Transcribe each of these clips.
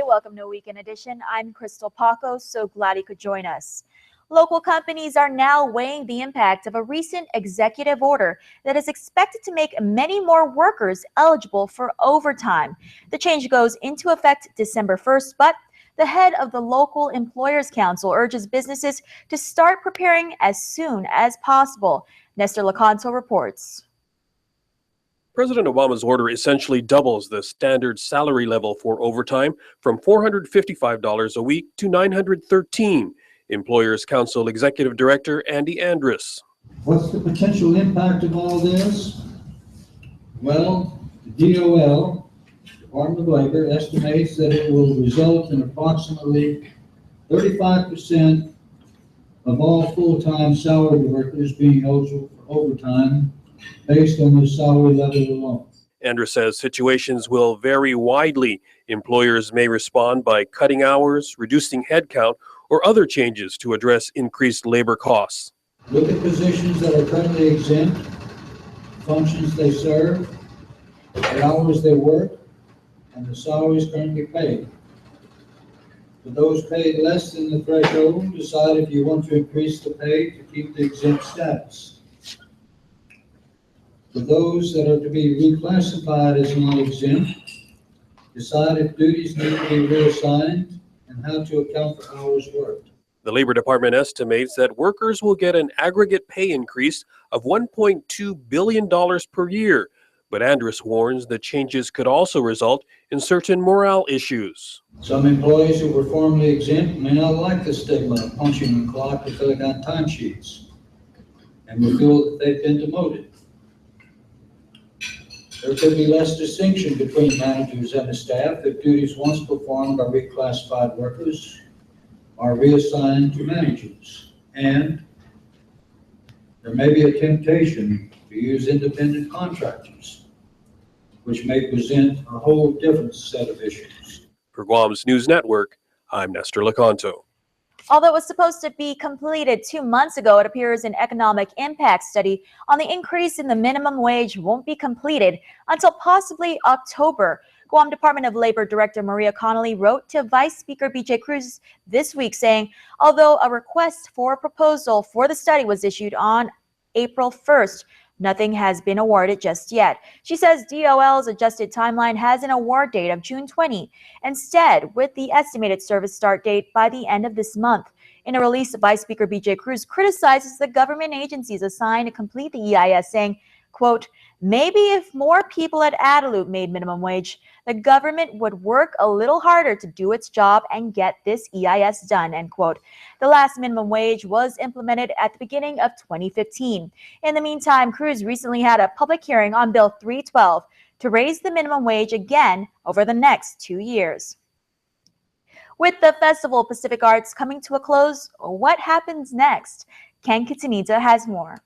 welcome to Weekend Edition. I'm Krystal Paco, so glad you could join us. Local companies are now weighing the impact of a recent executive order that is expected to make many more workers eligible for overtime. The change goes into effect December 1st, but the head of the local employers council urges businesses to start preparing as soon as possible. Nestor Lecanto reports. President Obama's order essentially doubles the standard salary level for overtime from $455 a week to $913. Employers Council Executive Director Andy Andrus. What's the potential impact of all this? Well, the DOL, Department of Labor, estimates that it will result in approximately 35% of all full-time salary workers being eligible for overtime based on the salary level alone. Andrus says situations will vary widely. Employers may respond by cutting hours, reducing headcount, or other changes to address increased labor costs. Look at positions that are currently exempt, functions they serve, the hours they work, and the salaries currently paid. For those paid less than the threshold, decide if you want to increase the pay to keep the exempt status. For those that are to be reclassified as non-exempt, decide if duties need to be reassigned and how to account for hours worked. The Labor Department estimates that workers will get an aggregate pay increase of $1.2 billion per year, but Andrus warns that changes could also result in certain morale issues. Some employees who were formerly exempt may not like the stigma of punching the clock or filling out timesheets and will feel that they've been demoted. There could be less distinction between managers and the staff if duties once performed by reclassified workers are reassigned to managers. And there may be a temptation to use independent contractors, which may present a whole different set of issues. For Guam's News Network, I'm Nestor Lecanto. Although it was supposed to be completed 2 months ago, it appears an economic impact study on the increase in the minimum wage won't be completed until possibly October. Guam Department of Labor Director Maria Connolly wrote to Vice Speaker BJ Cruz this week saying, although a request for a proposal for the study was issued on April 1st, nothing has been awarded just yet. She says DOL's adjusted timeline has an award date of June 20, instead with the estimated service start date by the end of this month. In a release, Vice Speaker BJ Cruz criticizes the government agencies assigned to complete the EIS, saying, quote, maybe if more people at Adelut made minimum wage, the government would work a little harder to do its job and get this EIS done, end quote. The last minimum wage was implemented at the beginning of 2015. In the meantime, Cruz recently had a public hearing on Bill 312 to raise the minimum wage again over the next 2 years. With the Festival Pacific Arts coming to a close, what happens next? Ken Kitanita has more.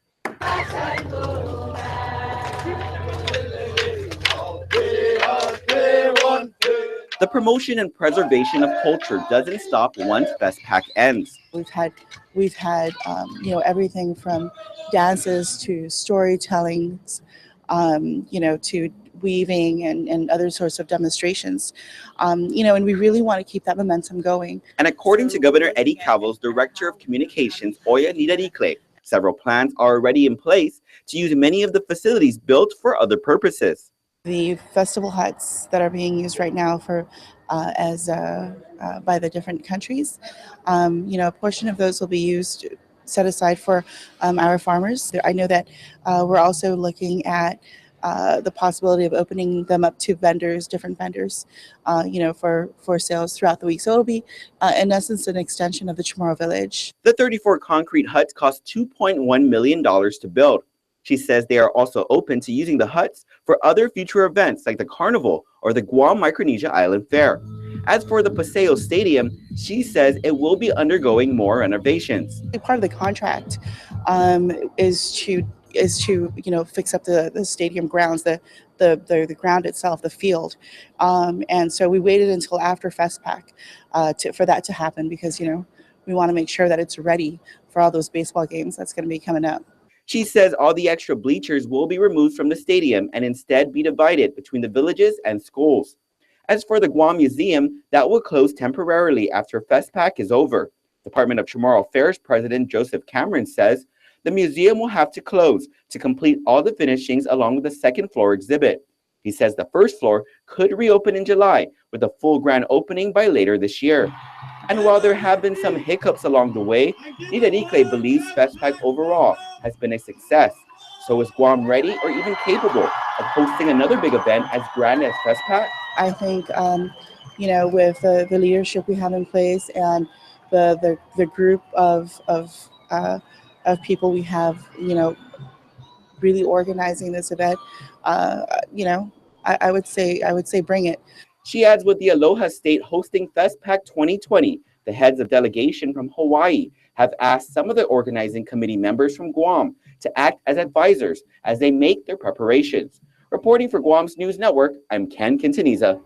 The promotion and preservation of culture doesn't stop once FestPac ends. We've had everything from dances to storytelling, to weaving and other sorts of demonstrations, and we really want to keep that momentum going. And according to Governor Eddie Calvo's Director of Communications, Oya Nidaricle, several plans are already in place to use many of the facilities built for other purposes. The festival huts that are being used right now for by the different countries, a portion of those will be set aside for our farmers. I know that we're also looking at the possibility of opening them up to different vendors, for sales throughout the week. So it'll be, in essence, an extension of the Chamorro Village. The 34 concrete huts cost $2.1 million to build. She says they are also open to using the huts for other future events like the Carnival or the Guam Micronesia Island Fair. As for the Paseo Stadium, she says it will be undergoing more renovations. Part of the contract is to fix up the stadium grounds, the ground itself, the field, and so we waited until after FestPac for that to happen because we want to make sure that it's ready for all those baseball games that's going to be coming up. She says all the extra bleachers will be removed from the stadium and instead be divided between the villages and schools. As for the Guam Museum, that will close temporarily after FestPac is over. Department of Chamorro Affairs President Joseph Cameron says the museum will have to close to complete all the finishings along with the second floor exhibit. He says the first floor could reopen in July with a full grand opening by later this year. And while there have been some hiccups along the way, Nidaricle believes FestPac overall has been a success. So is Guam ready or even capable of hosting another big event as grand as FestPac? I think, with the leadership we have in place and the group of people we have, really organizing this event, I would say bring it. She adds, with the Aloha State hosting FestPac 2020, the heads of delegation from Hawaii have asked some of the organizing committee members from Guam to act as advisors as they make their preparations. Reporting for Guam's News Network, I'm Ken Quintaniza.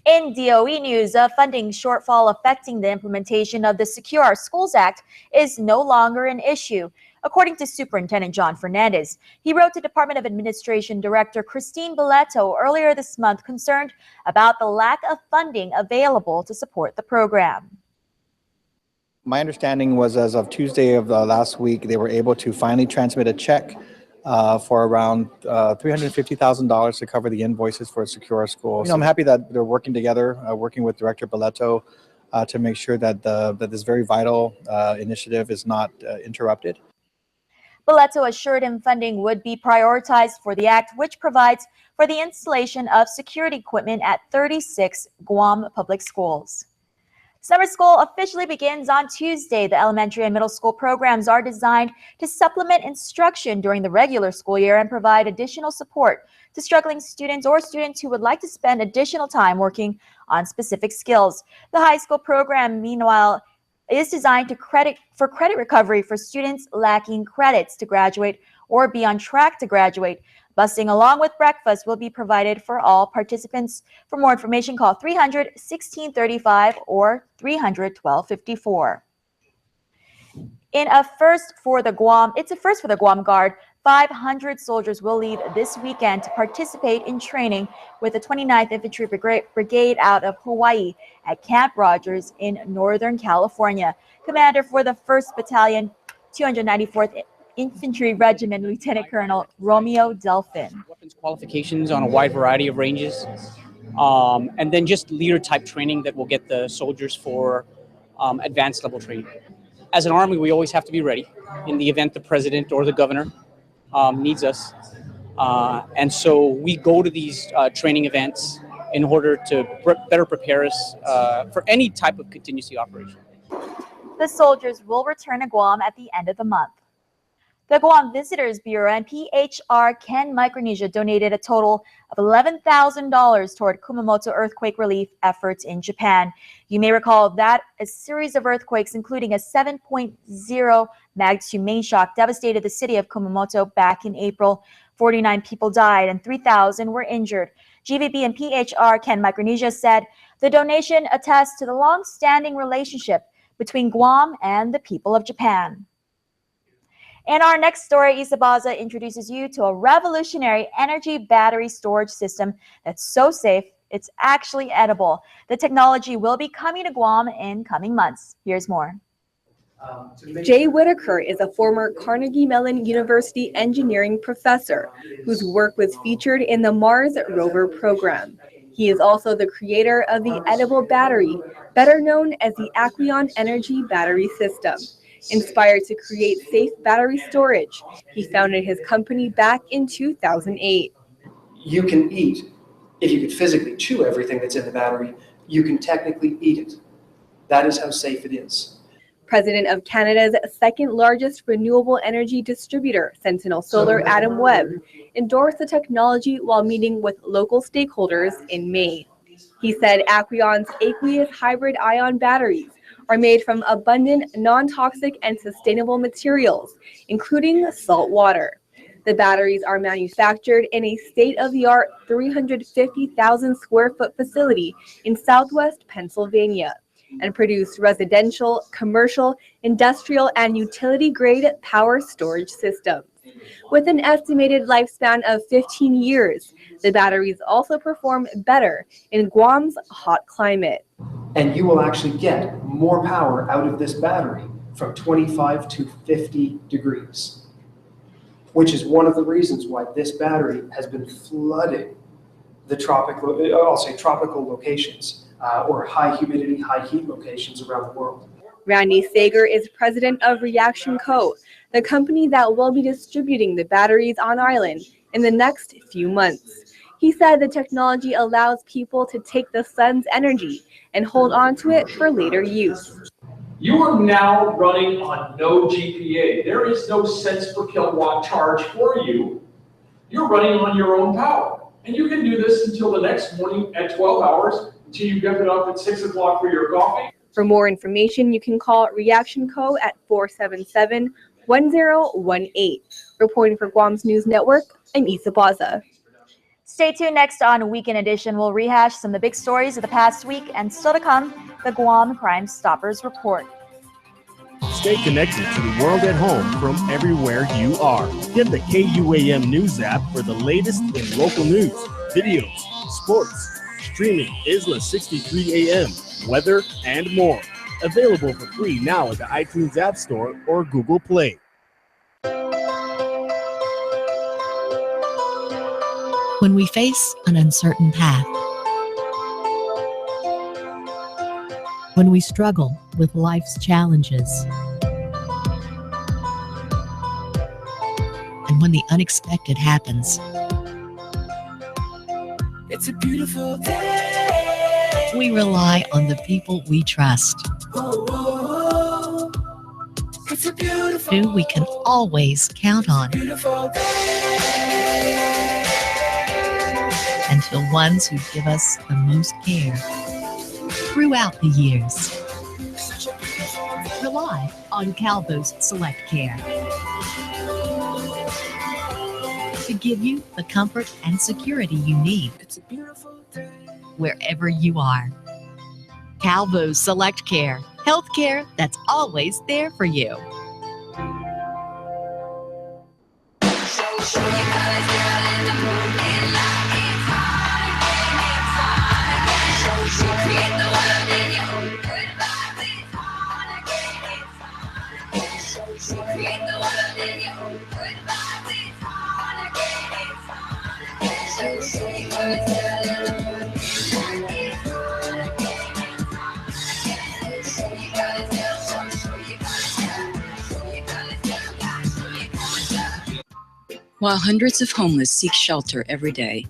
In DOE news, a funding shortfall affecting the implementation of the Secure Our Schools Act is no longer an issue. According to Superintendent John Fernandez, he wrote to Department of Administration Director Christine Belletto earlier this month concerned about the lack of funding available to support the program. My understanding was as of Tuesday of last week, they were able to finally transmit a check for around $350,000 to cover the invoices for Secure Our Schools. I'm happy that they're working together, working with Director Belletto to make sure that that this very vital initiative is not interrupted. Belletto assured him funding would be prioritized for the act, which provides for the installation of security equipment at 36 Guam public schools. Summer school officially begins on Tuesday. The elementary and middle school programs are designed to supplement instruction during the regular school year and provide additional support to struggling students or students who would like to spend additional time working on specific skills. The high school program, meanwhile, is designed for credit recovery for students lacking credits to graduate or be on track to graduate. Busing along with breakfast will be provided for all participants. For more information, call 300-1635 or 300-1254. It's a first for the Guam Guard. 500 soldiers will leave this weekend to participate in training with the 29th Infantry Brigade out of Hawaii at Camp Rogers in Northern California. Commander for the 1st Battalion, 294th Infantry Regiment, Lieutenant Colonel Romeo Delphin. Weapons qualifications on a wide variety of ranges, and then just leader type training that will get the soldiers for advanced level training. As an Army, we always have to be ready in the event the President or the Governor needs us. And so we go to these training events in order to better prepare us for any type of contingency operation. The soldiers will return to Guam at the end of the month. The Guam Visitors Bureau and PHR Ken Micronesia donated a total of $11,000 toward Kumamoto earthquake relief efforts in Japan. You may recall that a series of earthquakes, including a 7.0 magnitude main shock, devastated the city of Kumamoto back in April. 49 people died and 3,000 were injured. GVB and PHR Ken Micronesia said the donation attests to the long-standing relationship between Guam and the people of Japan. In our next story, Isabaza introduces you to a revolutionary energy battery storage system that's so safe, it's actually edible. The technology will be coming to Guam in coming months. Here's more. Jay Whitaker is a former Carnegie Mellon University engineering professor whose work was featured in the Mars rover program. He is also the creator of the edible battery, better known as the Aqueon Energy Battery System. Inspired to create safe battery storage, he founded his company back in 2008. You can eat. If you could physically chew everything that's in the battery, you can technically eat it. That is how safe it is. President of Canada's second largest renewable energy distributor, Sentinel Solar, Adam Webb, endorsed the technology while meeting with local stakeholders in May. He said Aqueon's aqueous hybrid ion batteries are made from abundant, non-toxic, and sustainable materials, including salt water. The batteries are manufactured in a state-of-the-art 350,000 square foot facility in Southwest Pennsylvania and produce residential, commercial, industrial, and utility-grade power storage systems. With an estimated lifespan of 15 years, the batteries also perform better in Guam's hot climate. And you will actually get more power out of this battery from 25 to 50 degrees, which is one of the reasons why this battery has been flooding the tropical locations or high humidity, high heat locations around the world. Randy Sager is president of Reaction Co., the company that will be distributing the batteries on island in the next few months. He said the technology allows people to take the sun's energy and hold on to it for later use. You are now running on no GPA. There is no cents per kilowatt charge for you. You're running on your own power. And you can do this until the next morning at 12 hours, until you get it up at 6 o'clock for your coffee. For more information, you can call Reaction Co. at 477-1018. Reporting for Guam's News Network, I'm Isa Baza. Stay tuned. Next on Weekend Edition, we'll rehash some of the big stories of the past week, and still to come, the Guam Crime Stoppers report. Stay connected to the world at home from everywhere you are. Get the KUAM News app for the latest in local news, videos, sports, streaming, Isla 63 AM, weather, and more. Available for free now at the iTunes App Store or Google Play. When we face an uncertain path, when we struggle with life's challenges, and when the unexpected happens, it's a beautiful day. We rely on the people we trust, It's a beautiful, who we can always count on, beautiful day. and the ones who give us the most care throughout the years. Rely on Calvo's Select Care to give you the comfort and security you need It's a beautiful day. wherever you are. Calvo's Select Care, healthcare that's always there for you. While hundreds of homeless seek shelter every day,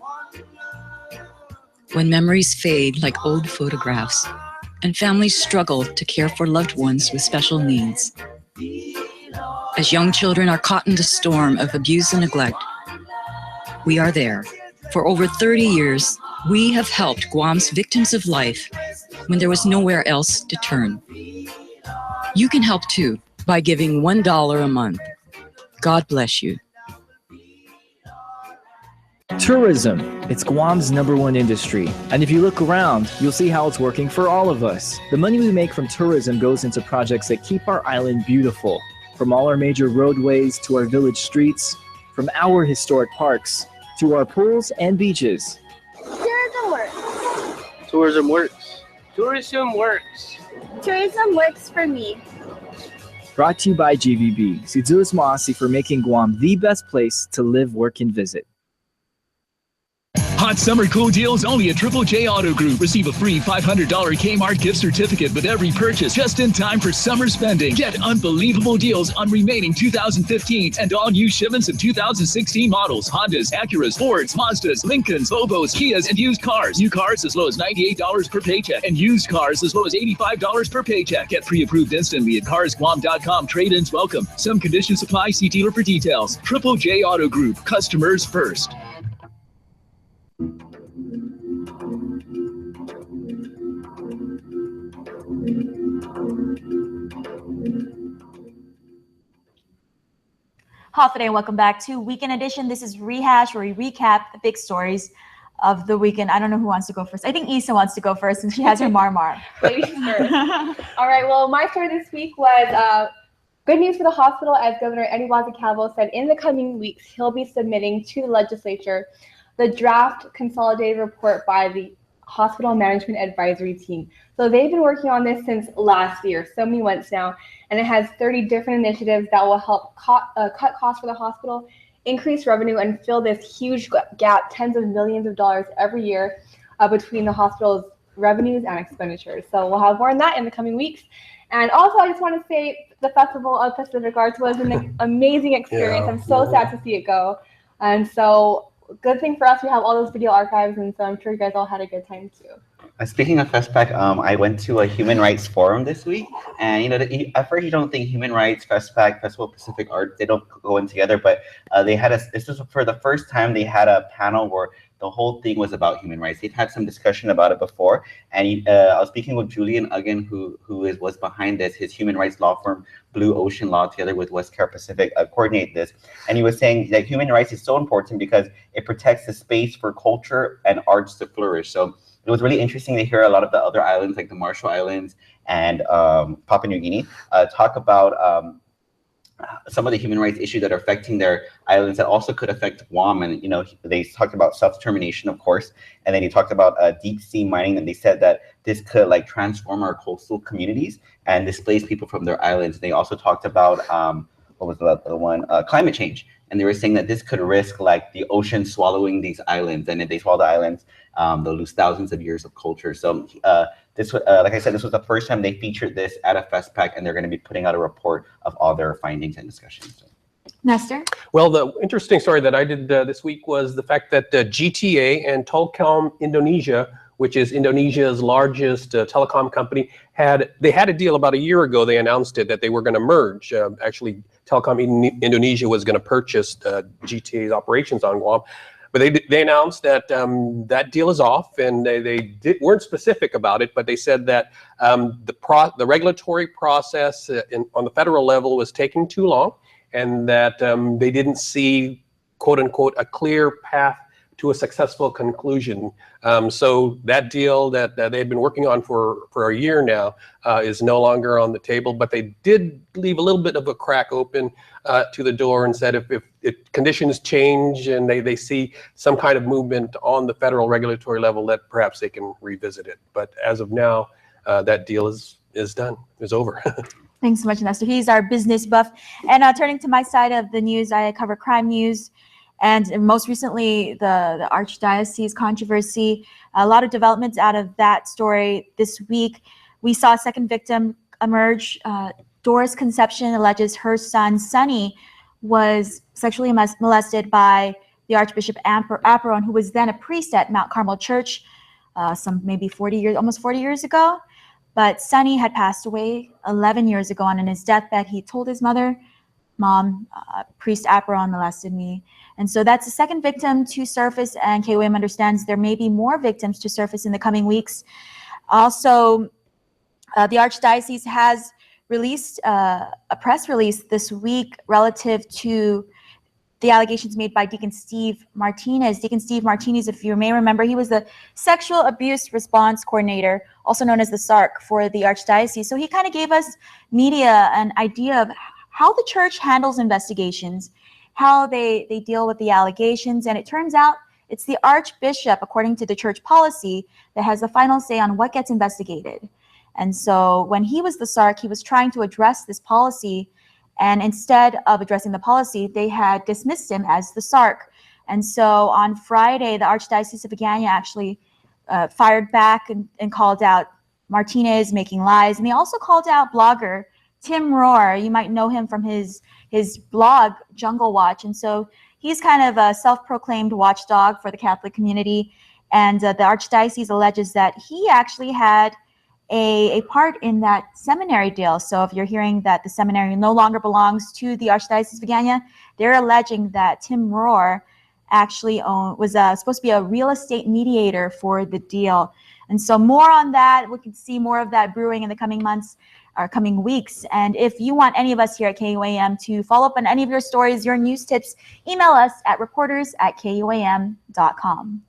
when memories fade like old photographs, and families struggle to care for loved ones with special needs, as young children are caught in the storm of abuse and neglect, we are there. For over 30 years, we have helped Guam's victims of life when there was nowhere else to turn. You can help too by giving $1 a month. God bless you. Tourism, it's Guam's #1 industry. And if you look around, you'll see how it's working for all of us. The money we make from tourism goes into projects that keep our island beautiful. From all our major roadways to our village streets, from our historic parks to our pools and beaches. Tourism works. Tourism works. Tourism works. Tourism works for me. Brought to you by GVB, Sidulis Maasi, for making Guam the best place to live, work, and visit. Hot summer cool deals only at Triple J Auto Group. Receive a free $500 Kmart gift certificate with every purchase, just in time for summer spending. Get unbelievable deals on remaining 2015 and all new shipments of 2016 models. Hondas, Acuras, Fords, Mazdas, Lincolns, Volvos, Kias, and used cars. New cars as low as $98 per paycheck and used cars as low as $85 per paycheck. Get pre-approved instantly at carsguam.com. Trade-ins welcome. Some conditions apply. See dealer for details. Triple J Auto Group. Customers first. Half a day, and welcome back to Weekend Edition. This is Rehash, where we recap the big stories of the weekend. I don't know who wants to go first. I think Issa wants to go first since she has her Marmar. Ladies first. All right, well, my story this week was Good news for the hospital, as Governor Eddie Calvo said in the coming weeks, he'll be submitting to the legislature the draft consolidated report by the Hospital Management Advisory Team. So they've been working on this since last year, so many months now, and it has 30 different initiatives that will help cut costs for the hospital, increase revenue, and fill this huge gap, tens of millions of dollars every year between the hospital's revenues and expenditures. So we'll have more on that in the coming weeks. And also, I just want to say the Festival of Pacific Arts was an amazing experience. I'm so sad to see it go. And so good thing for us, we have all those video archives, and so I'm sure you guys all had a good time too. Speaking of FestPac, I went to a human rights forum this week, and at first you don't think human rights, FestPac, Festival of Pacific Arts, they don't go in together, but they had this was for the first time they had a panel where the whole thing was about human rights. They've had some discussion about it before, and I was speaking with Julian Uggan, who was behind this. His human rights law firm, Blue Ocean Law, together with West Care Pacific, coordinate this. And he was saying that human rights is so important because it protects the space for culture and arts to flourish. So it was really interesting to hear a lot of the other islands, like the Marshall Islands and Papua New Guinea, talk about some of the human rights issues that are affecting their islands that also could affect Guam. And, they talked about self-determination, of course. And then he talked about deep sea mining. And they said that this could transform our coastal communities and displace people from their islands. They also talked about, what was the other one? Climate change. And they were saying that this could risk the ocean swallowing these islands. And if they swallow the islands, they'll lose thousands of years of culture. So this, like I said, this was the first time they featured this at a FestPac, and they're going to be putting out a report of all their findings and discussions. Nestor? Well, the interesting story that I did this week was the fact that GTA and Telkom Indonesia, which is Indonesia's largest telecom company, had a deal about a year ago. They announced it that they were going to merge. Actually, Telkom Indonesia was going to purchase GTA's operations on Guam. But they announced that that deal is off, and they weren't specific about it, but they said that the regulatory process on the federal level was taking too long, and that they didn't see, quote unquote, a clear path to a successful conclusion. So that deal that they've been working on for a year now is no longer on the table, but they did leave a little bit of a crack open to the door and said if conditions change and they see some kind of movement on the federal regulatory level, that perhaps they can revisit it. But as of now, that deal is done, is over. Thanks so much, Nestor. He's our business buff. And turning to my side of the news, I cover crime news. And most recently, the Archdiocese controversy, a lot of developments out of that story this week. We saw a second victim emerge. Doris Conception alleges her son, Sonny, was sexually molested by the Archbishop Aparon, who was then a priest at Mount Carmel Church, maybe almost 40 years ago. But Sonny had passed away 11 years ago, and in his deathbed, he told his mother, "Mom, Priest Aparon molested me." And so that's the second victim to surface, and KUAM understands there may be more victims to surface in the coming weeks. Also, the Archdiocese has released a press release this week relative to the allegations made by Deacon Steve Martinez. Deacon Steve Martinez, if you may remember, he was the Sexual Abuse Response Coordinator, also known as the SARC, for the Archdiocese. So he kind of gave us media an idea of how the church handles investigations, how they deal with the allegations. And it turns out it's the Archbishop, according to the church policy, that has the final say on what gets investigated. And so when he was the SARC, he was trying to address this policy. And instead of addressing the policy, they had dismissed him as the SARC. And so on Friday, the Archdiocese of Agana actually fired back and called out Martinez making lies. And they also called out blogger Tim Rohr. You might know him from his blog, Jungle Watch. And so he's kind of a self-proclaimed watchdog for the Catholic community. And the Archdiocese alleges that he actually had a part in that seminary deal. So if you're hearing that the seminary no longer belongs to the Archdiocese of Agana, they're alleging that Tim Rohr actually was supposed to be a real estate mediator for the deal. And so more on that, we can see more of that brewing in the coming months or coming weeks. And if you want any of us here at KUAM to follow up on any of your stories, your news tips, email us at reporters@kuam.com.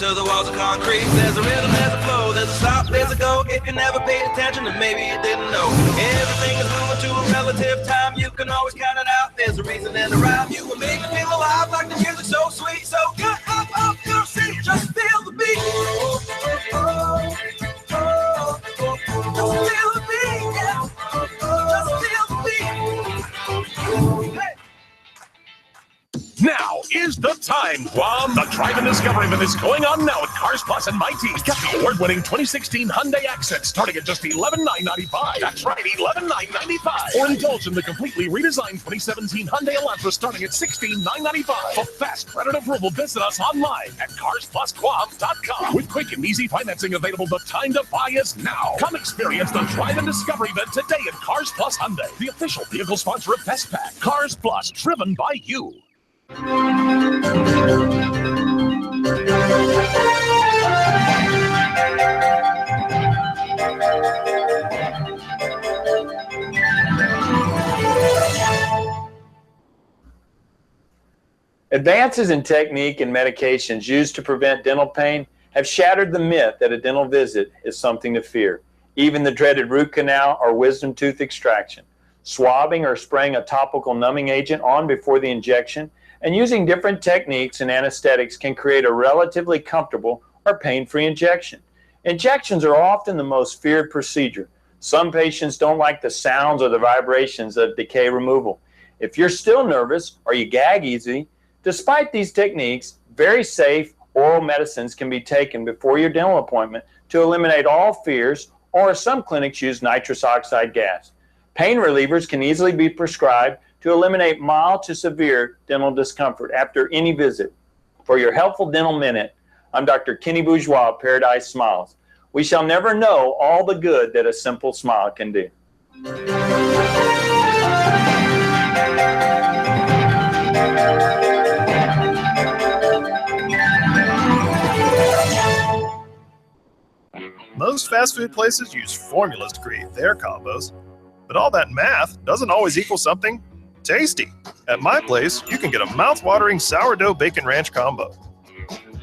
to the walls of concrete. There's a rhythm, there's a flow, there's a stop, there's a go. If you never paid attention, then maybe you didn't know. Everything is moving to a relative time. You can always count it out. There's a reason and a rhyme. You will make me feel alive like the music's so sweet. So get up your seat, just feel the beat. Just feel the beat, yeah. Just feel the beat. Hey. Now is the time, Guam. The Drive and Discovery event is going on now at Cars Plus and Mighty. Get the award-winning 2016 Hyundai Accent starting at just $11,995. That's right, $11,995. Or indulge in the completely redesigned 2017 Hyundai Elantra starting at $16,995. For fast credit approval, visit us online at carsplusguam.com. With quick and easy financing available, the time to buy is now. Come experience the Drive and Discovery event today at Cars Plus Hyundai, the official vehicle sponsor of FestPack. Cars Plus, driven by you. Advances in technique and medications used to prevent dental pain have shattered the myth that a dental visit is something to fear. Even the dreaded root canal or wisdom tooth extraction. Swabbing or spraying a topical numbing agent on before the injection and using different techniques and anesthetics can create a relatively comfortable or pain-free injection. Injections are often the most feared procedure. Some patients don't like the sounds or the vibrations of decay removal. If you're still nervous or you gag easy, despite these techniques, very safe oral medicines can be taken before your dental appointment to eliminate all fears, or some clinics use nitrous oxide gas. Pain relievers can easily be prescribed to eliminate mild to severe dental discomfort after any visit. For your helpful dental minute, I'm Dr. Kenny Bourgeois of Paradise Smiles. We shall never know all the good that a simple smile can do. Most fast food places use formulas to create their combos, but all that math doesn't always equal something tasty. At my place, you can get a mouth-watering sourdough bacon ranch combo.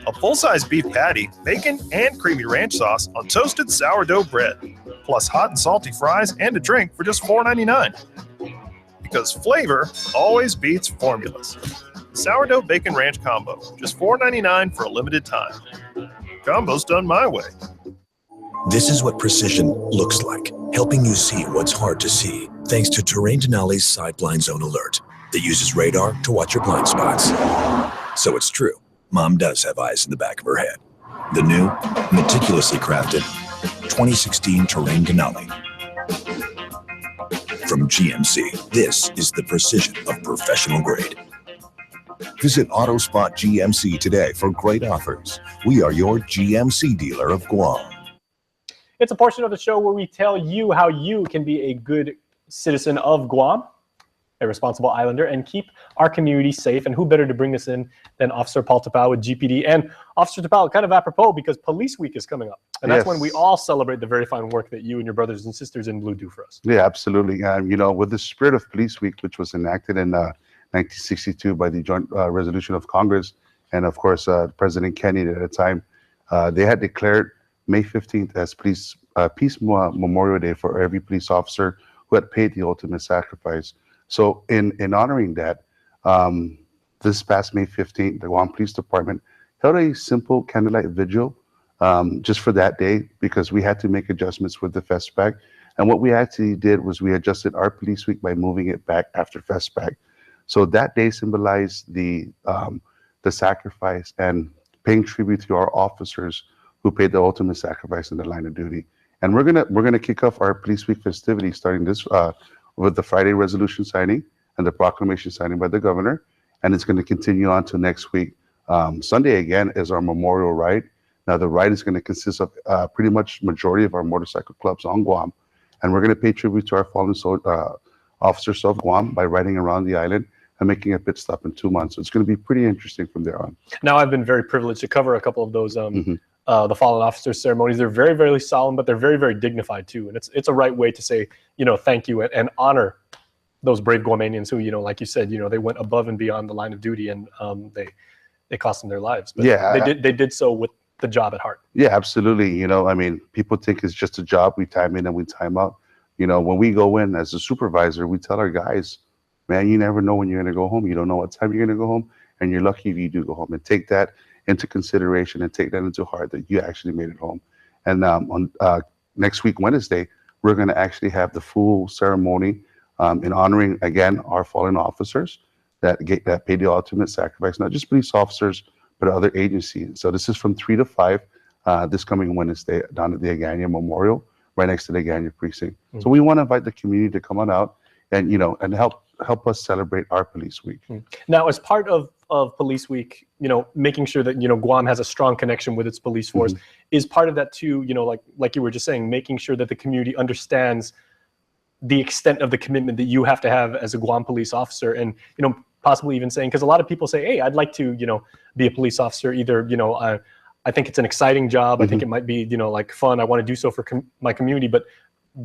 A full-size beef patty, bacon, and creamy ranch sauce on toasted sourdough bread, plus hot and salty fries and a drink for just $4.99. Because flavor always beats formulas. Sourdough bacon ranch combo, just $4.99 for a limited time. Combo's done my way. This is what precision looks like, helping you see what's hard to see, thanks to Terrain Denali's Side Blind Zone Alert that uses radar to watch your blind spots. So it's true, Mom does have eyes in the back of her head. The new, meticulously crafted 2016 Terrain Denali. From GMC, this is the precision of professional grade. Visit AutoSpot GMC today for great offers. We are your GMC dealer of Guam. It's a portion of the show where we tell you how you can be a good citizen of Guam, a responsible islander, and keep our community safe. And who better to bring us in than Officer Paul Tapao with GPD. And Officer Tapao, kind of apropos, because Police Week is coming up. And that's when we all celebrate the very fine work that you and your brothers and sisters in blue do for us. Yeah, absolutely. You know, with the spirit of Police Week, which was enacted in 1962 by the Joint Resolution of Congress, and of course, President Kennedy at the time, they had declared May 15th as Peace Memorial Day for every police officer who had paid the ultimate sacrifice. So in honoring that, this past May 15th, the Guam Police Department held a simple candlelight vigil just for that day, because we had to make adjustments with the FestPack. And what we actually did was we adjusted our Police Week by moving it back after FestPack. So that day symbolized the sacrifice and paying tribute to our officers who paid the ultimate sacrifice in the line of duty. And we're gonna kick off our Police Week festivities starting this with the Friday resolution signing and the proclamation signing by the governor, and it's going to continue on to next week. Sunday again is our memorial ride. Now the ride is going to consist of pretty much majority of our motorcycle clubs on Guam, and we're going to pay tribute to our fallen officers of Guam by riding around the island and making a pit stop in 2 months. So it's going to be pretty interesting from there on. Now, I've been very privileged to cover a couple of those the fallen officers ceremonies. They're very, very solemn, but they're very, very dignified too. And it's a right way to say, you know, thank you and honor those brave Guamanians who, you know, like you said, you know, they went above and beyond the line of duty, and they cost them their lives. But yeah, they did so with the job at heart. Yeah, absolutely. You know, I mean, people think it's just a job. We time in and we time out. You know, when we go in as a supervisor, we tell our guys, man, you never know when you're going to go home. You don't know what time you're going to go home, and you're lucky if you do go home. And take that into consideration and take that into heart that you actually made it home. And on next week, Wednesday, we're going to actually have the full ceremony in honoring, again, our fallen officers that paid the ultimate sacrifice, not just police officers, but other agencies. So this is from 3 to 5 this coming Wednesday down at the Agania Memorial, right next to the Agania Precinct. Mm. So we want to invite the community to come on out and, you know, and help us celebrate our Police Week. Now, as part of Police Week, you know, making sure that, you know, Guam has a strong connection with its police force is part of that too, you know, like you were just saying, making sure that the community understands the extent of the commitment that you have to have as a Guam police officer, and, you know, possibly even saying, because a lot of people say, hey, I'd like to, you know, be a police officer. Either, you know, I think it's an exciting job. I think it might be, you know, like fun. I want to do so for my community, but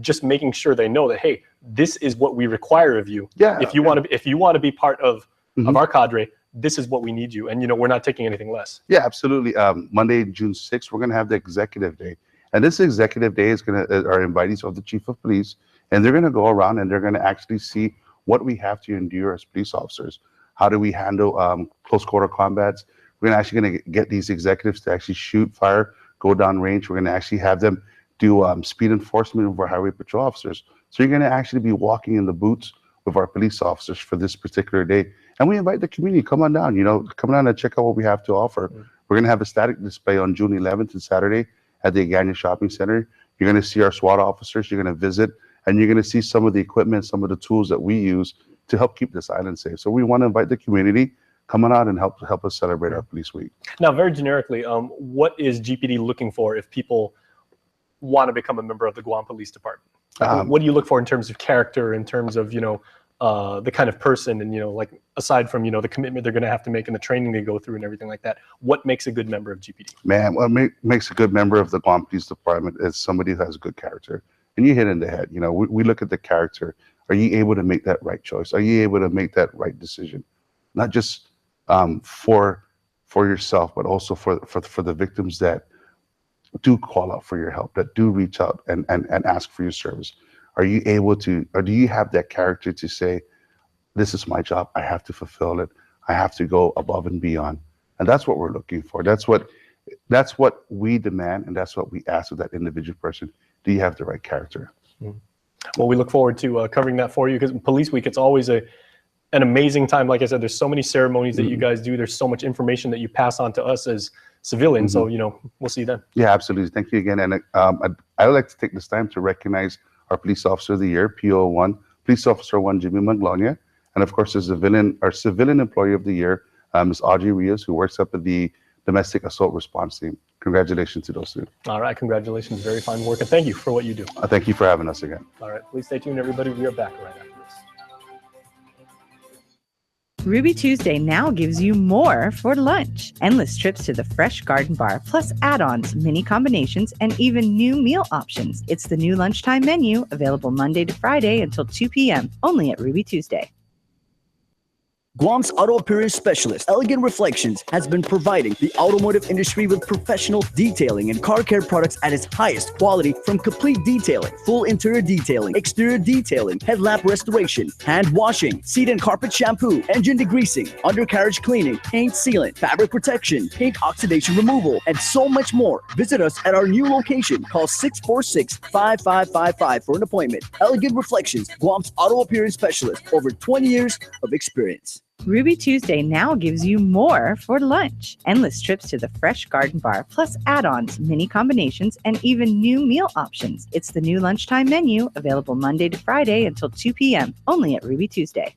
just making sure they know that, hey, this is what we require of you. Yeah. If you want to be part of our cadre, this is what we need you. And, you know, we're not taking anything less. Yeah, absolutely. Monday, June 6th, we're going to have the Executive Day. And this Executive Day is going to, our invitees of the Chief of Police, and they're going to go around and they're going to actually see what we have to endure as police officers. How do we handle close quarter combats? We're actually going to get these executives to actually shoot, fire, go down range. We're going to actually have them do speed enforcement with our highway patrol officers. So you're going to actually be walking in the boots with our police officers for this particular day. And we invite the community, come on down, you know, come down and check out what we have to offer. We're going to have a static display on June 11th and Saturday at the Agania Shopping Center. You're going to see our SWAT officers. You're going to visit, and you're going to see some of the equipment, some of the tools that we use to help keep this island safe. So we want to invite the community, come on out and help us celebrate our Police Week. Now, very generically, what is GPD looking for if people want to become a member of the Guam Police Department? Like, what do you look for in terms of character, in terms of, you know, the kind of person, and, you know, like, aside from, you know, the commitment they're going to have to make and the training they go through and everything like that, what makes a good member of GPD? Man, what makes a good member of the Guam Police Department is somebody who has a good character. And you hit it in the head. You know, we look at the character. Are you able to make that right choice? Are you able to make that right decision? Not just for yourself, but also for the victims that do call out for your help, that do reach out and ask for your service. Are you able to, or do you have that character to say, this is my job, I have to fulfill it, I have to go above and beyond? And that's what we're looking for. That's what we demand, and that's what we ask of that individual person. Do you have the right character? Well, we look forward to covering that for you, because Police Week, it's always an amazing time. Like I said, there's so many ceremonies that you guys do. There's so much information that you pass on to us as civilians. So, you know, we'll see you then. Yeah, absolutely. Thank you again. And I would like to take this time to recognize our Police Officer of the Year, PO1, Police Officer 1, Jimmy Maglonia. And of course, our Civilian Employee of the Year, Ms. Audrey Rios, who works up at the Domestic Assault Response Team. Congratulations to those two. All right, congratulations. Very fine work. And thank you for what you do. Thank you for having us again. All right, please stay tuned, everybody. We are back right after this. Ruby Tuesday now gives you more for lunch. Endless trips to the Fresh Garden Bar, plus add-ons, mini combinations, and even new meal options. It's the new lunchtime menu, available Monday to Friday until 2 p.m., only at Ruby Tuesday. Guam's auto appearance specialist, Elegant Reflections, has been providing the automotive industry with professional detailing and car care products at its highest quality, from complete detailing, full interior detailing, exterior detailing, headlamp restoration, hand washing, seat and carpet shampoo, engine degreasing, undercarriage cleaning, paint sealant, fabric protection, paint oxidation removal, and so much more. Visit us at our new location. Call 646-5555 for an appointment. Elegant Reflections, Guam's auto appearance specialist, over 20 years of experience. Ruby Tuesday now gives you more for lunch. Endless trips to the Fresh Garden Bar, plus add-ons, mini combinations, and even new meal options. It's the new lunchtime menu, available Monday to Friday until 2 p.m., only at Ruby Tuesday.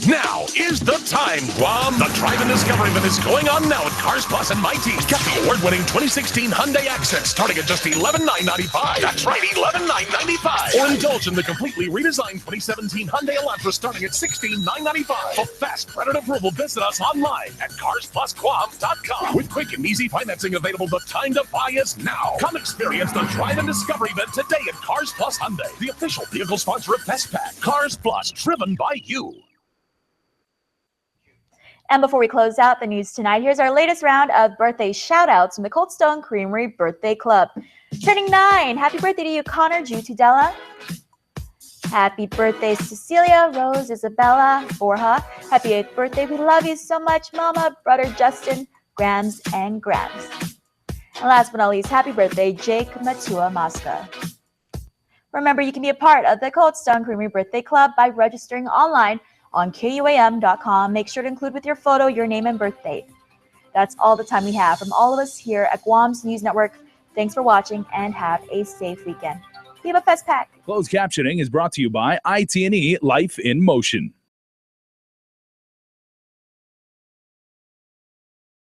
Now is the time, Guam. The Drive and Discovery event is going on now at Cars Plus and Mighty. Get the award-winning 2016 Hyundai Accent starting at just $11,995. That's right, $11,995. Or indulge in the completely redesigned 2017 Hyundai Elantra starting at $16,995. For fast credit approval, visit us online at carsplusguam.com. With quick and easy financing available, the time to buy is now. Come experience the Drive and Discovery event today at Cars Plus Hyundai, the official vehicle sponsor of Fest Pack. Cars Plus, driven by you. And before we close out the news tonight, here's our latest round of birthday shout-outs from the Cold Stone Creamery Birthday Club. Turning 9, happy birthday to you, Connor Jutidella. Happy birthday, Cecilia, Rose, Isabella, Borja. Happy 8th birthday, we love you so much, Mama, brother Justin, Grams, and Grams. And last but not least, happy birthday, Jake Matua Masca. Remember, you can be a part of the Cold Stone Creamery Birthday Club by registering online on KUAM.com. Make sure to include with your photo your name and birth date. That's all the time we have from all of us here at Guam's News Network. Thanks for watching and have a safe weekend. Viva Fest Pack! Closed captioning is brought to you by IT&E Life in Motion.